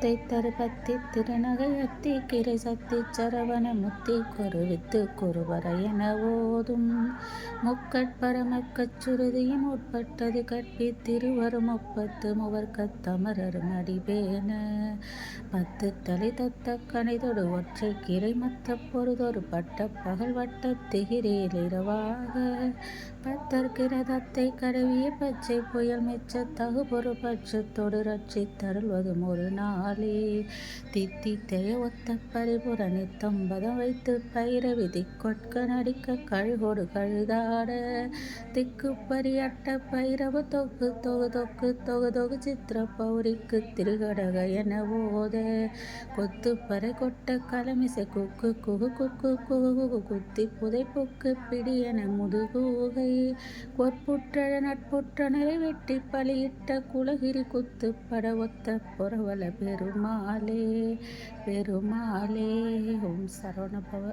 முத்தை தருபத்தி திருநகை அத்தி கிரை சத்தி சரவண முத்தி குருவித்து குருவர என ஓதும் முக்கட்பரமக்கச் சுருதியின் உட்பட்டது கற்பி திருவரும் முப்பத்து முவர்க்கத் தமரரும் அடிபேன பத்து தலை தத்த கணைதொடு ஒற்றை கிரை மத்த பொருதொரு பட்ட பகல் வட்ட திகிரில் இரவாக பத்தர் கிரதத்தை கடவிய பச்சை புயல் மெச்ச தகுபொரு பட்சத்தோடு ரட்சி தருள்வதும் ஒரு நாளே தித்தித்தைய ஒத்த பரிபுர நித்தம்பதம் வைத்து பைரவி திக்கொட்க நடிக்க கழுகோடு கழுதாட திக்கு பரியட்ட பைரவ தொக்கு தொகு தொக்கு தொகு தொகு சித்திர பௌரிக்கு திருகடக என ஓத கொத்து பறை கொட்ட கலமிசை குக்கு குகு குக்கு குகு குகு குத்தி புதை புக்கு பிடி என முதுகூகை கொற்புற்ற நட்புற்ற நிலை வெட்டி பலியிட்ட குலகிரி குத்து பட ஒத்த பொறவல பெருமாளே பெருமாளே. ஓம் சரவணபவ.